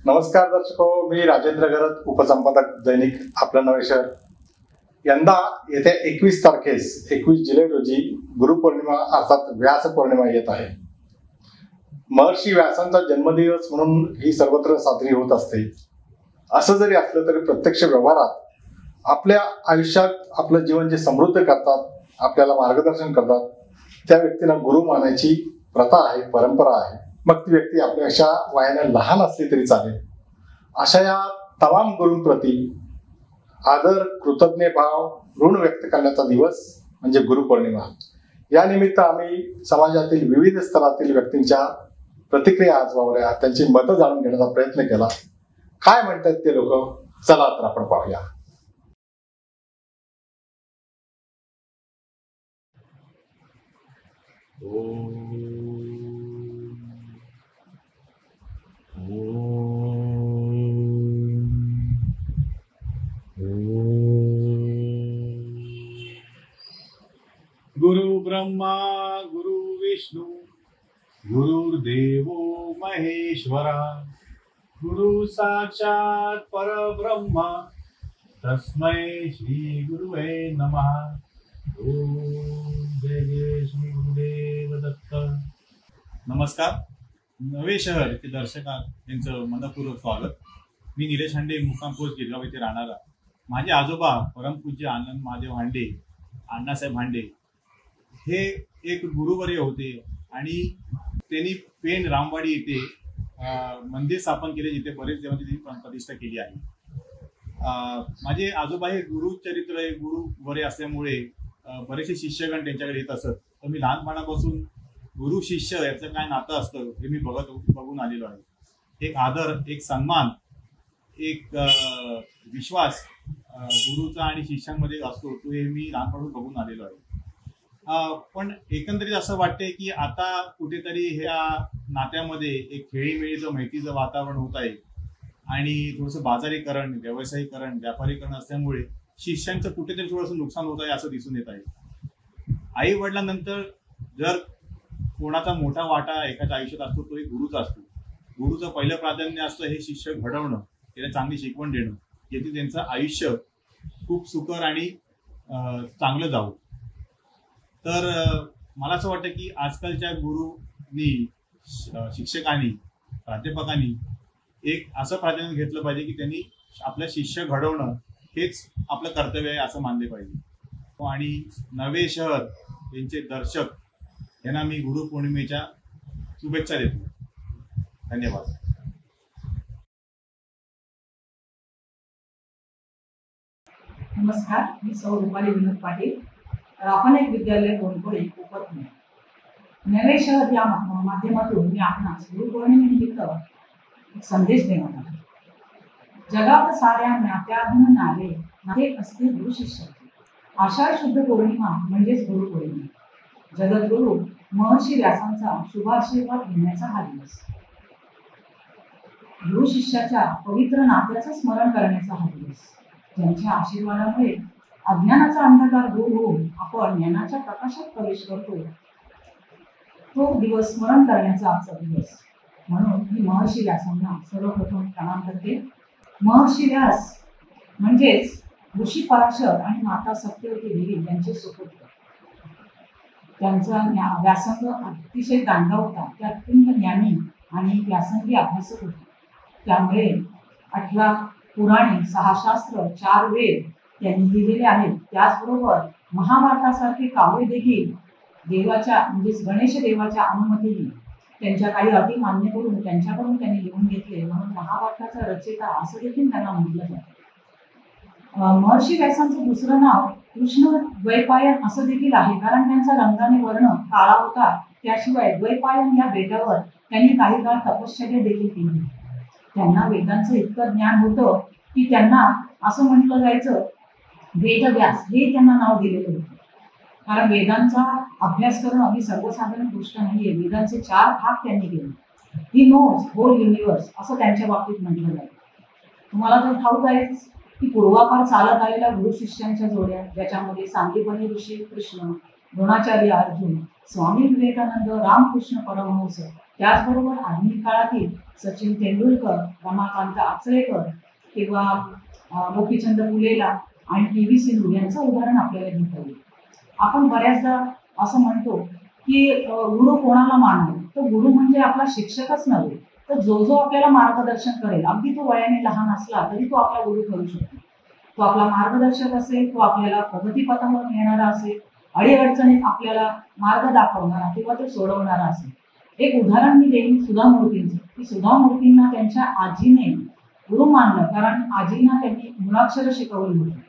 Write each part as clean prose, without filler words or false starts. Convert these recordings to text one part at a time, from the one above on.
नमस्कार दर्शको, मी राजेंद्र गरत, उपसंपादक दैनिक आपलं नवे शहर. यंदा येत्या 21 तारखेस 21 जुलै रोजी गुरुपौर्णिमा अर्थात व्यास पौर्णिमा येत आहे. महर्षी व्यासांचा जन्मदिवस म्हणून ही सर्वत्र साजरी होत असते. असं जरी असलं तरी प्रत्यक्ष व्यवहारात आपल्या आयुष्यात आपलं जीवन जे समृद्ध करतात, आपल्याला मार्गदर्शन करतात, त्या व्यक्तीला गुरु मानायची प्रथा आहे, परंपरा आहे. मग ती व्यक्ती आपल्यापेक्षा वयाने लहान असली तरी चालेल. अशा या तमाम गुरूंप्रती आदर, कृतज्ञ भाव, ऋण व्यक्त करण्याचा दिवस म्हणजे गुरुपौर्णिमा. या निमित्त आम्ही समाजातील विविध स्तरातील व्यक्तींच्या प्रतिक्रिया आजमावल्या, त्यांची मतं जाणून घेण्याचा प्रयत्न केला. काय म्हणतात ते लोक, चला तर आपण पाहूया. गुरु ब्रह्मा गुरु विष्णु गुरुर्देवो महेश्वरा गुरु साक्षात परब्रह्मा तस्मै श्री गुरुवे नमः. ओम जय जय श्री गुरुदेव दत्त. नमस्कार. नवे शहर येथे दर्शकात यांचं मनपूर्वक स्वागत. मी निलेश हांडे, मुक्काम पोस्ट गिरगाव येथे राहणारा. माझे आजोबा परमपूज्य आनंद महादेव हांडे, अण्णासाहेब हांडे हे एक गुरुवर्य होते आणि त्यांनी पेण रामवाडी येथे मंदिर स्थापन केले, जिथे बरेच देवांची त्यांनी प्रतिष्ठा केली आहे. माझे आजोबा हे गुरुचरित्र गुरुवर्य असल्यामुळे बरेचसे शिष्यगण त्यांच्याकडे येत असत. तर मी लहानपणापासून गुरु शिष्य याचं काय नातं असतं हे मी बघून आलेलो आहे. एक आदर, एक सन्मान, एक विश्वास गुरुचा आणि शिष्यांमध्ये असतो, तो हे मी लहानपणापासून बघून आलेलो आहे. पण एकंदरीत असं वाटतंय की आता कुठेतरी ह्या नात्यामध्ये एक खेळीमेळीचं, माहितीचं वातावरण होत आहे आणि थोडंसं बाजारीकरण, व्यावसायिकरण, व्यापारीकरण असल्यामुळे शिष्यांचं कुठेतरी थोडंसं नुकसान होत आहे असं दिसून येत आहे. आई वडिलांनंतर जर कोणाचा मोठा वाटा एखाद्या आयुष्यात असतो तो एक गुरुचा असतो. गुरुचं पहिलं प्राधान्य असतं हे शिष्य घडवणं, त्याला चांगली शिकवण देणं, याची त्यांचं आयुष्य खूप सुकर आणि चांगलं जावं. तर मला असं वाटतं की आजकालच्या गुरुनी, शिक्षकांनी, प्राध्यापकांनी एक असं प्राधान्य घेतलं पाहिजे की त्यांनी आपलं शिष्य घडवणं हेच आपलं कर्तव्य आहे असं मानले पाहिजे. आणि नवे शहर यांचे दर्शक यांना मी गुरुपौर्णिमेच्या शुभेच्छा देतो. धन्यवाद. नमस्कार, मी सौ रुपाली विनोद पाटील, आपण एक विद्यालय कोणकोळे उपक्रम नवे शहर या माध्यमातून मी आपणास गुरुपौर्णिमेनिमित्त एक संदेश देणार आहे. जगात साऱ्या नात्याहून नावे नाते असते गुरु शिष्य. आषाढ शुद्ध पौर्णिमा म्हणजेच गुरुपौर्णिमा. जगद्गुरु महर्षी व्यासांचा शुभाशीर्वाद घेण्याचा हा दिवस. गुरु शिष्याच्या पवित्र नात्याचं स्मरण करण्याचा हा दिवस. ज्यांच्या आशीर्वादामुळे अज्ञानाचा अंधकार दूर होऊन आपण ज्ञानाच्या प्रकाशात प्रवेश करतो, तो दिवस स्मरण करण्याचा आजचा दिवस. म्हणून मी महर्षी व्यासांना सर्वप्रथम प्रणाम करते. महर्षी व्यास म्हणजेच ऋषी पराशर आणि माता सत्यवती देवी यांचे सुपुत्र. त्यांचा व्यासंग अतिशय दांडगा होता. ते अत्यंत ज्ञानी आणि व्यासंगी अभ्यासक होते. त्यामुळे 18 पुराणे, 6 शास्त्र, 4 वेद त्यांनी लिहिलेले आहेत. त्याचबरोबर महाभारतासारखे काव्य देखील देवाच्या म्हणजेच गणेश देवाच्या अनुमतीने त्यांच्या काही अटी मान्य करून त्यांच्याकडून त्यांनी लिहून घेतले. म्हणून महाभारताचा रचयिता असं देखील त्यांना म्हटलं जातं. महर्षी व्यासांचं दुसरं नाव कृष्ण द्वैपायन असं देखील आहे, कारण त्यांचा रंगाने वर्ण काळा होता. त्याशिवाय द्वैपायन या बेटावर त्यांनी काही काळ तपश्चर्या देखील केली. त्यांना वेदांचं इतकं ज्ञान होतं की त्यांना असं म्हटलं जायचं वेदव्यास, हे त्यांना नाव दिलेलं होतं. कारण वेदांचा अभ्यास करणं ही सर्वसाधारण गोष्ट नाहीये. वेदांचे 4 भाग त्यांनी केले. ही नोज होल युनिवर्स असं त्यांच्या बाबतीत म्हटलं जाईल. तुम्हाला तर ठाऊक आहेच की पूर्वापार चालत आलेल्या गुरु शिष्यांच्या जोड्या, ज्याच्यामध्ये सांदीपनी ऋषी कृष्ण, द्रोणाचार्य अर्जुन, स्वामी विवेकानंद, रामकृष्ण परमहंस, त्याचबरोबर आधुनिक काळातील सचिन तेंडुलकर, रमाकांत आचरेकर किंवा गोपीचंद फुलेला आणि पी.व्ही. सिंधू यांचं उदाहरण आपल्याला घेता येईल. आपण बऱ्याचदा असं म्हणतो की गुरु कोणाला मानतो, तो गुरु म्हणजे आपला शिक्षकच नव्हे, तर जो जो आपल्याला मार्गदर्शन करेल, अगदी तो वयाने लहान असला तरी तो आपला गुरु ठरू शकतो. तो आपला मार्गदर्शक असेल, तो आपल्याला प्रगतीपथावर नेणारा असेल, अडीअडचणीत आपल्याला मार्ग दाखवणारा किंवा तो सोडवणारा असेल. एक उदाहरण मी देईन सुधा मूर्तींचं, की सुधा मूर्तींना त्यांच्या आजीने गुरु मानलं, कारण आजींना त्यांनी मुळाक्षर शिकवली होती.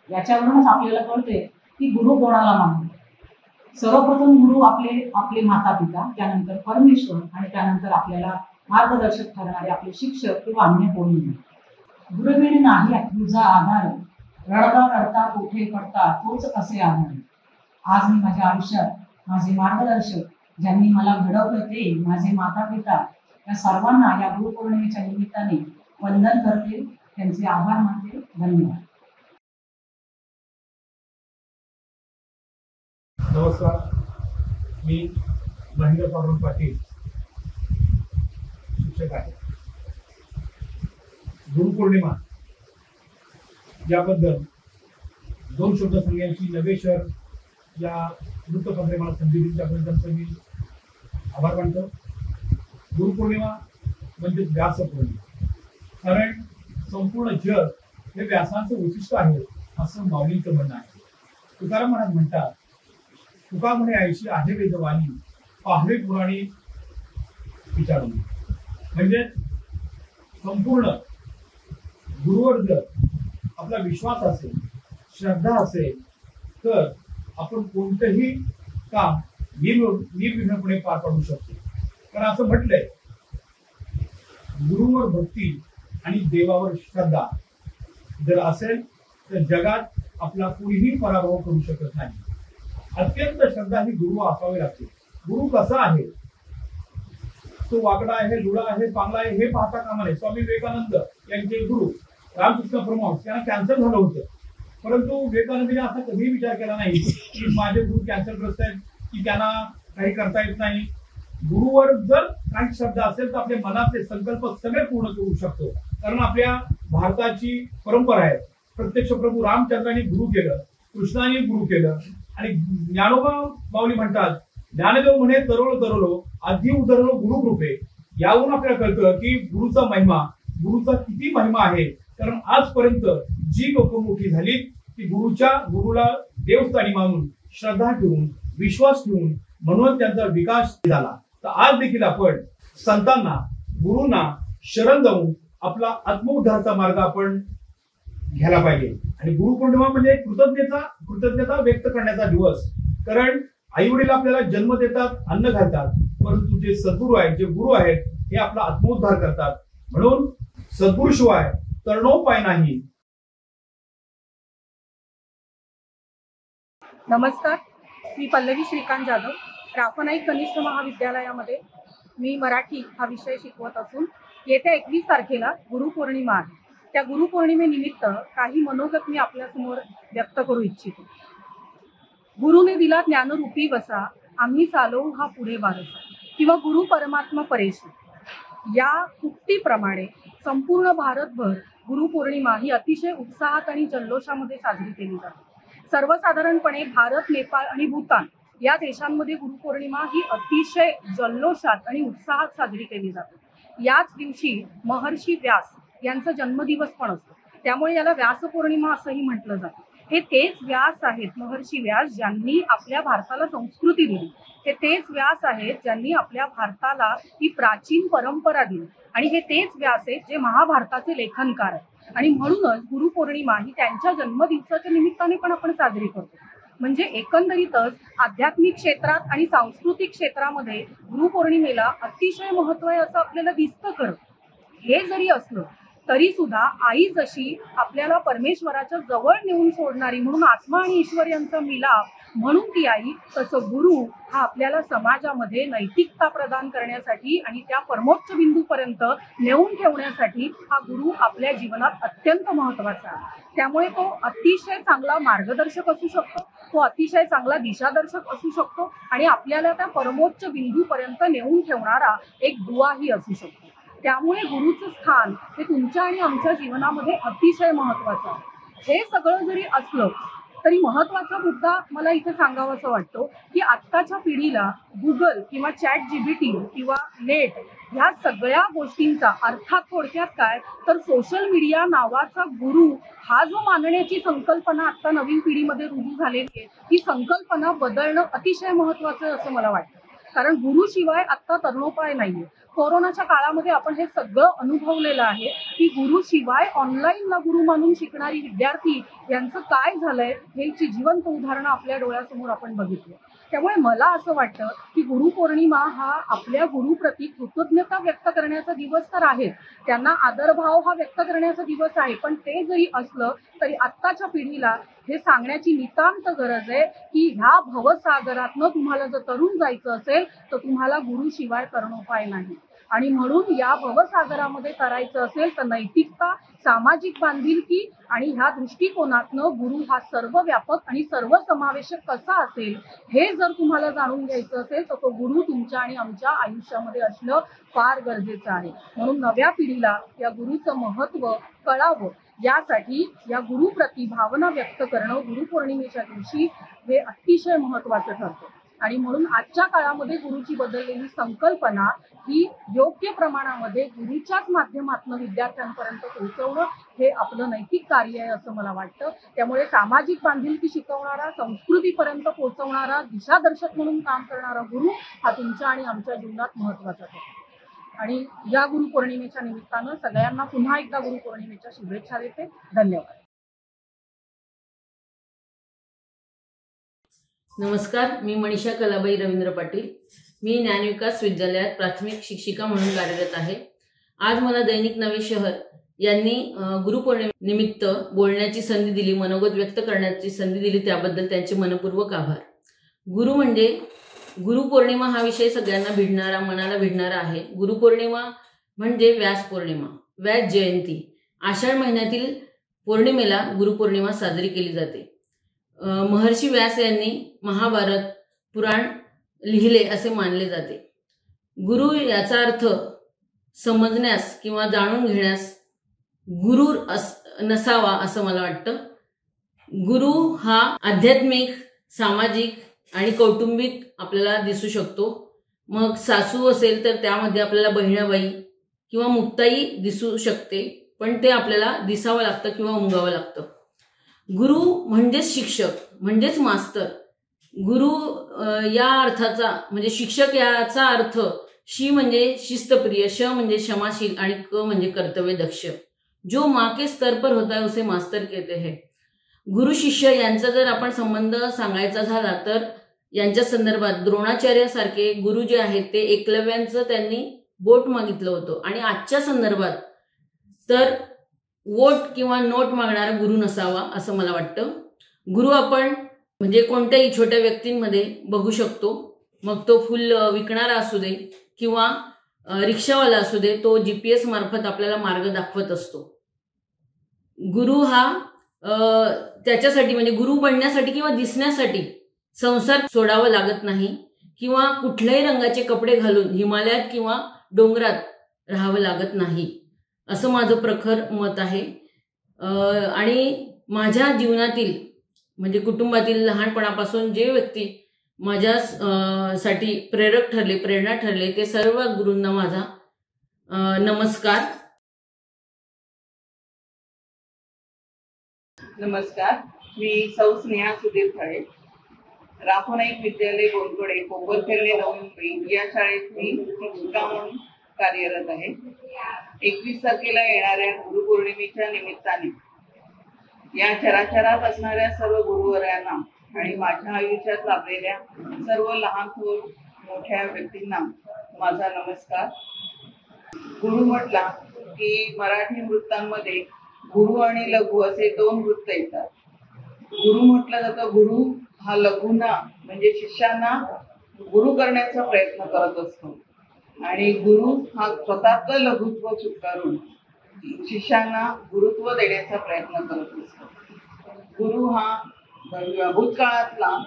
याच्यावरूनच आपल्याला कळते की गुरु कोणाला मानतो. सर्वप्रथम गुरु आपले माता पिता, त्यानंतर परमेश्वर आणि त्यानंतर आपल्याला मार्गदर्शक ठरणारे आपले शिक्षक किंवा अन्य कोणी. गुरुविण नाही तुझा आधार, रडता रडता कोठे पडता तोच कसे आधार. आज मी माझ्या आयुष्यात माझे मार्गदर्शक, ज्यांनी मला घडवलं ते माझे माता पिता, या सर्वांना या गुरुपौर्णिमेच्या निमित्ताने वंदन करते, त्यांचे आभार मानते. धन्यवाद. नमस्कार, मी महेंद्र पांडुरंग पाटील, शिक्षक आहे. गुरुपौर्णिमा याबद्दल दोन शब्द सांगण्याची नवेश्वर या वृत्तपत्रे मला संधी दिली, त्याबद्दल मी आभार मानतो. गुरुपौर्णिमा म्हणजे व्यासपौर्णिमा, कारण संपूर्ण जग हे व्यासांचं वैशिष्ट्य आहे असं माऊलींचं म्हणणं आहे. तुकाराम महाराज म्हणतात, तुका म्हणे ऐशी आहे वेदवाणी, पाहवे पुराणी विचारून. म्हणजे संपूर्ण गुरुवर जर आपला विश्वास असेल, श्रद्धा असेल, तर आपण कोणतंही काम निर्विघ्नपणे पार पाडू शकतो. कारण असं म्हटलंय, गुरुवर भक्ती आणि देवावर श्रद्धा जर असेल तर जगात आपला कुणीही पराभव करू शकत नाही. अत्यंत श्रद्धा ही गुरु असावी लागते. गुरु कसा आहे, तो वाकडा आहे, लुडा आहे, पांगला आहे, हे पाहता कामा नये. स्वामी विवेकानंद यांचे गुरु रामकृष्ण परमहंस यांना कॅन्सर झालं होतं, परंतु विवेकानंदने असा कधीही विचार केला नाही की माझे गुरु कॅन्सरग्रस्त आहेत, की त्यांना काही करता येत नाही. गुरुवर जर काही श्रद्धा असेल तर आपल्या मनातले संकल्प सगळे पूर्ण करू शकतो. कारण आपल्या भारताची परंपरा आहे, प्रत्यक्ष प्रभू रामचंद्रांनी गुरु केलं, कृष्णाने गुरु केलं. आणि ज्ञानोबा माऊली म्हणतात, ज्ञानदेव म्हणे तरवलो तरवलो आधी उतरलो गुरु कृपे. यावरून आपल्याला कळतं की गुरुचा महिमा, गुरुचा किती महिमा आहे. कारण आजपर्यंत जी लोक मोठी झाली ती गुरुला देवस्थानी मानून, श्रद्धा ठेवून, विश्वास ठेवून, म्हणून त्यांचा विकास झाला. तर आज देखील आपण संतांना, गुरुंना शरण जाऊन आपला आत्मोद्धाराचा मार्ग आपण घ्यायला पाहिजे. आणि गुरुपौर्णिमा म्हणजे कृतज्ञता व्यक्त करण्याचा दिवस. कारण आई वडील आपल्याला जन्म देतात, अन्न घालतात, परंतु जे सद्गुरू आहेत, जे गुरु आहेत, हे आपला आत्मोद्धार करतात. म्हणून सद्गुरूशिवाय तरणोपाय नाही. नमस्कार, मी पल्लवी श्रीकांत जाधव, राफनाईक कनिष्ठ महाविद्यालयामध्ये मी मराठी हा विषय शिकवत असून येत्या 21 तारखेला गुरुपौर्णिमा आहे. त्या गुरुपौर्णिमेनिमित्त काही मनोगत मी आपल्यासमोर व्यक्त करू इच्छितो. गुरुने दिला ज्ञानरूपी वसा, आम्ही चालवू हा पुढे वारसा, किंवा गुरु परमात्मा परेशी, या उक्तीप्रमाणे संपूर्ण भारतभर गुरुपौर्णिमा ही अतिशय उत्साहात आणि जल्लोषामध्ये साजरी केली जाते. सर्वसाधारणपणे भारत, नेपाळ आणि भूतान या देशांमध्ये गुरुपौर्णिमा ही अतिशय जल्लोषात आणि उत्साहात साजरी केली जाते. याच दिवशी महर्षी व्यास यांचा जन्मदिवस पण असतो, त्यामुळे याला व्यासपौर्णिमा असंही म्हटलं जातं. हे तेच व्यास आहेत, महर्षी व्यास, ज्यांनी आपल्या भारताला संस्कृती दिली. हे तेच व्यास आहेत ज्यांनी आपल्या भारताला ही प्राचीन परंपरा दिली. आणि हे तेच व्यास आहेत जे महाभारताचे लेखनकार आहेत. आणि म्हणूनच गुरुपौर्णिमा ही त्यांच्या जन्मदिवसाच्या निमित्ताने पण आपण साजरी करतो. म्हणजे एकंदरीतच आध्यात्मिक क्षेत्रात आणि सांस्कृतिक क्षेत्रामध्ये गुरुपौर्णिमेला अतिशय महत्त्व आहे असं आपल्याला दिसतं. खरं हे जरी असलं तरी सुद्धा आई जशी आपल्याला परमेश्वराच्या जवळ नेऊन सोडणारी म्हणून आत्मा आणि ईश्वर यांचा मिलाप म्हणून ती आई, तसं गुरु हा आपल्याला समाजामध्ये नैतिकता प्रदान करण्यासाठी आणि त्या परमोच्च बिंदूपर्यंत नेऊन ठेवण्यासाठी हा गुरु आपल्या जीवनात अत्यंत महत्त्वाचा आहे. त्यामुळे तो अतिशय चांगला मार्गदर्शक असू शकतो, तो अतिशय चांगला दिशादर्शक असू शकतो आणि आपल्याला त्या परमोच्च बिंदूपर्यंत नेऊन ठेवणारा एक दुवाही असू शकतो. त्यामुळे गुरुचं स्थान हे तुमच्या आणि आमच्या जीवनामध्ये अतिशय महत्त्वाचं आहे. हे सगळं जरी असलं तरी महत्त्वाचा मुद्दा मला इथे सांगावासा वाटतो की आत्ताच्या पिढीला गुगल किंवा ChatGPT किंवा नेट ह्या सगळ्या गोष्टींचा अर्थात थोडक्यात काय तर सोशल मीडिया नावाचा गुरु हा जो मानण्याची संकल्पना आता नवीन पिढीमध्ये रुजू झालेली आहे, ही संकल्पना बदलणं अतिशय महत्त्वाचं आहे असं मला वाटतं. कारण गुरुशिवाय आत्ता तरुणोपाय नाहीये. कोरोनाच्या काळामध्ये आपण हे सगळं अनुभवलेलं आहे की गुरुशिवाय ऑनलाईनला गुरु मानून शिकणारी विद्यार्थी यांचं काय झालंय ह्याची जिवंत उदाहरणं आपल्या डोळ्यासमोर आपण बघितलं. त्यामुळे मला असं वाटतं की गुरुपौर्णिमा हा आपल्या गुरुप्रती कृतज्ञता व्यक्त करण्याचा दिवस तर आहे, त्यांना आदरभाव हा व्यक्त करण्याचा दिवस आहे. पण ते जरी असलं तरी आत्ताच्या पिढीला हे सांगण्याची नितांत गरज आहे की ह्या भवसागरातनं तुम्हाला जर तरुण जायचं असेल तर तुम्हाला गुरुशिवाय तरणोपाय नाही. आणि म्हणून या भवसागरामध्ये करायचं असेल तर नैतिकता, सामाजिक बांधिलकी आणि ह्या दृष्टिकोनातनं गुरु हा सर्वव्यापक आणि सर्वसमावेशक कसा असेल हे जर तुम्हाला जाणून घ्यायचं असेल तर तो गुरु तुमच्या आणि आमच्या आयुष्यामध्ये असणं फार गरजेचं आहे. म्हणून नव्या पिढीला या गुरुचं महत्त्व कळावं यासाठी या गुरुप्रती भावना व्यक्त करणं गुरुपौर्णिमेच्या दिवशी हे अतिशय महत्त्वाचं ठरतं. आणि म्हणून आजच्या काळामध्ये गुरुची बदललेली संकल्पना ही योग्य प्रमाणामध्ये गुरुच्याच माध्यमातून विद्यार्थ्यांपर्यंत पोहोचवणं हे आपलं नैतिक कार्य आहे असं मला वाटतं. त्यामुळे सामाजिक बांधिलकी शिकवणारा, संस्कृतीपर्यंत पोहोचवणारा, दिशादर्शक म्हणून काम करणारा गुरु हा तुमच्या आणि आमच्या जीवनात महत्त्वाचा ठरतो. आणि या गुरुपौर्णिमेच्या निमित्तानं सगळ्यांना पुन्हा एकदा गुरुपौर्णिमेच्या शुभेच्छा देते. धन्यवाद. नमस्कार, मी मनीषा कलाबाई रवींद्र पाटील. मी ज्ञानविकास विद्यालयात प्राथमिक शिक्षिका म्हणून कार्यरत आहे. आज मला दैनिक नवे शहर यांनी गुरुपौर्णिमेनिमित्त बोलण्याची संधी दिली, मनोगत व्यक्त करण्याची संधी दिली, त्याबद्दल त्यांचे मनपूर्वक आभार. गुरु म्हणजे गुरुपौर्णिमा हा विषय सगळ्यांना भिडणारा, मनाला भिडणारा आहे. गुरुपौर्णिमा म्हणजे व्यास पौर्णिमा, व्यास जयंती. आषाढ महिन्यातील पौर्णिमेला गुरुपौर्णिमा साजरी केली जाते. महर्षी व्यास यांनी महाभारत पुराण लिहिले असे मानले जाते. गुरु याचा अर्थ समजण्यास किंवा जाणून घेण्यास गुरूर नसावा असं मला वाटतं. गुरु हा आध्यात्मिक, सामाजिक आणि कौटुंबिक आपल्याला दिसू शकतो. मग सासू असेल तर त्यामध्ये आपल्याला बहिणाबाई किंवा मुक्ताई दिसू शकते, पण ते आपल्याला दिसावं लागतं किंवा उमगावं लागतं. गुरु म्हणजेच शिक्षक, म्हणजेच मास्तर. गुरु या अर्थाचा म्हणजे शिक्षक याचा अर्थ शी म्हणजे शिस्तप्रिय, श म्हणजे क्षमाशील आणि क म्हणजे कर्तव्य दक्ष. जो माँ के स्तर पर होता है उसे मास्तर कहते हैं. गुरु शिष्य यांचा जर आपण संबंध सांगायचा झाला तर यांच्या संदर्भात द्रोणाचार्यासारखे गुरु जे आहेत ते एकलव्यांचं त्यांनी बोट मागितलं होतं. आणि आजच्या संदर्भात तर वोट किंवा नोट मागणारा गुरु नसावा असं मला वाटतं. गुरु आपण म्हणजे कोणत्याही छोट्या व्यक्तींमध्ये बघू शकतो. मग तो फुल विकणारा असू दे किंवा रिक्षावाला असू दे, तो GPS मार्फत आपल्याला मार्ग दाखवत असतो. गुरु हा त्याच्यासाठी म्हणजे गुरु बनण्यासाठी किंवा दिसण्यासाठी संसार सोडावा लागत नाही किंवा कुठल्याही रंगाचे कपडे घालून हिमालयात किंवा डोंगरात राहावं लागत नाही असं माझं प्रखर मत आहे. आणि माझ्या जीवनातील म्हणजे कुटुंबातील लहानपणापासून जे व्यक्ती माझ्या साठी प्रेरक ठरले, प्रेरणा ठरले, ते सर्व गुरूंना माझा नमस्कार. नमस्कार, मी सौ स्नेहा सुधीर खळे, राफोनाईक विद्यालय गोंदवडे, कोपरखेरणे, नवी मुंबई या शाळेत मी शिक्षिका म्हणून कार्यरत आहे. 21 तारखेला येणाऱ्या गुरुपौर्णिमेच्या निमित्ताने या चराचरात असणाऱ्या सर्व गुरुवर्यांना आणि माझ्या आयुष्यात लाभलेल्या सर्व लहान थोर मोठ्या व्यक्तींना माझा नमस्कार. गुरु म्हटला की मराठी वृत्तांमध्ये गुरु आणि लघु असे 2 वृत्त येतात. गुरु म्हटलं जातं, गुरु हा लघुना म्हणजे शिष्यांना गुरु करण्याचा प्रयत्न करत असतो आणि गुरु हा स्वतःचं लघुत्व स्वीकारून शिष्यांना गुरुत्व देण्याचा प्रयत्न करत असतो. गुरु हा भूतकाळातला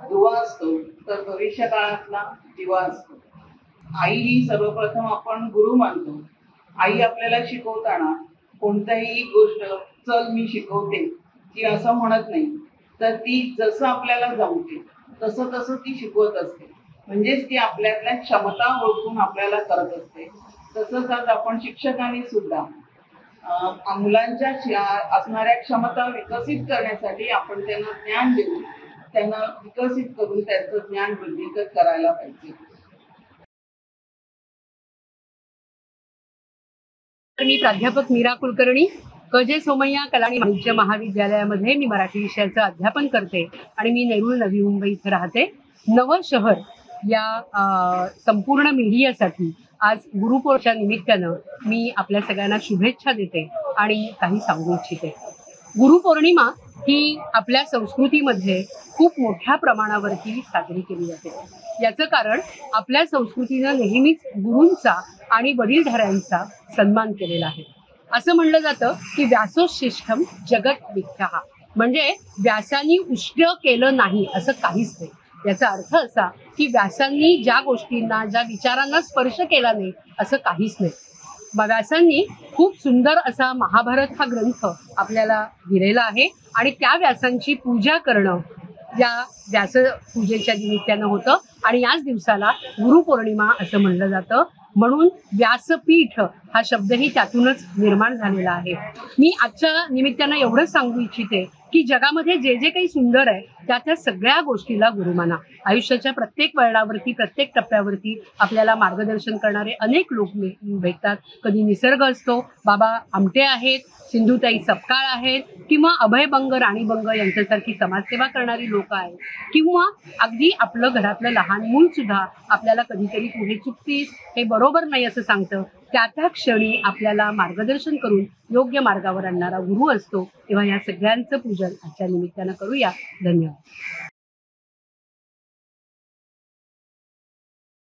दुवा असतो तर भविष्य काळातला दिवा असतो. आई ही सर्वप्रथम आपण गुरु मानतो. आई आपल्याला शिकवताना कोणत्याही गोष्ट चल मी शिकवते ती असं म्हणत नाही, तर ती जसं आपल्याला जमते तसं तसं ती शिकवत असते. म्हणजेच ती आपल्यातल्या क्षमता ओळखून आपल्याला करत असते. तसंच आज आपण शिक्षकांनी सुद्धा मुलांच्या असणाऱ्या क्षमता विकसित करण्यासाठी आपण त्यांना ज्ञान देऊन त्यांना विकसित करून त्यांचं ज्ञान वृद्धिंगत करायला पाहिजे. मी प्राध्यापक मीरा कुलकर्णी, क.जे. सोमय्या कला आणि वाणिज्य महाविद्यालयामध्ये मी मराठी विषयाचं अध्यापन करते आणि मी नेरूळ नवी मुंबई इथे राहते. नवं शहर या संपूर्ण मीडियासाठी आज गुरुपौर्णिमेच्या निमित्तानं मी आपल्या सगळ्यांना शुभेच्छा देते आणि काही सांगू इच्छिते. गुरुपौर्णिमा ही आपल्या संस्कृतीमध्ये खूप मोठ्या प्रमाणावरती साजरी केली जाते. याचं कारण आपल्या संस्कृतीनं नेहमीच गुरूंचा आणि वडीलधाऱ्यांचा सन्मान केलेला आहे. असं म्हणलं जातं की व्यासोशिष्टम जगत मिथ्याः, म्हणजे व्यासांनी उष्ट केलं नाही असं काहीच नाही. याचा अर्थ असा की व्यासांनी ज्या गोष्टींना ज्या विचारांना स्पर्श केला नाही असं काहीच नाही. व्यासांनी खूप सुंदर असा महाभारत हा ग्रंथ आपल्याला दिलेला आहे आणि त्या व्यासांची पूजा करणं या व्यास पूजेच्या निमित्तानं होतं आणि याच दिवसाला गुरुपौर्णिमा असं म्हणलं जातं. म्हणून व्यासपीठ हा शब्दही त्यातूनच निर्माण झालेला आहे. मी आजच्या निमित्तानं एवढंच सांगू इच्छिते की जगामध्ये जे जे काही सुंदर आहे त्या सगळ्या गोष्टीला गुरु माना. आयुष्याच्या प्रत्येक वळणावरती प्रत्येक टप्प्यावरती आपल्याला मार्गदर्शन करणारे अनेक लोक भेटतात. कधी निसर्ग असतो, बाबा आमटे आहेत, सिंधुताई सपकाळ आहेत, किंवा अभयभंग राणीभंग यांच्यासारखी समाजसेवा करणारी लोक आहेत, किंवा अगदी आपलं घरातलं लहान मूल सुद्धा आपल्याला कधीतरी पुढे चुकतीस हे बरोबर नाही असं सांगतं. त्या क्षणी आपल्याला मार्गदर्शन करून योग्य मार्गावर आणणारा गुरु असतो. तेव्हा या सगळ्यांचं पूजन आजच्या निमित्तानं करूया. धन्यवाद.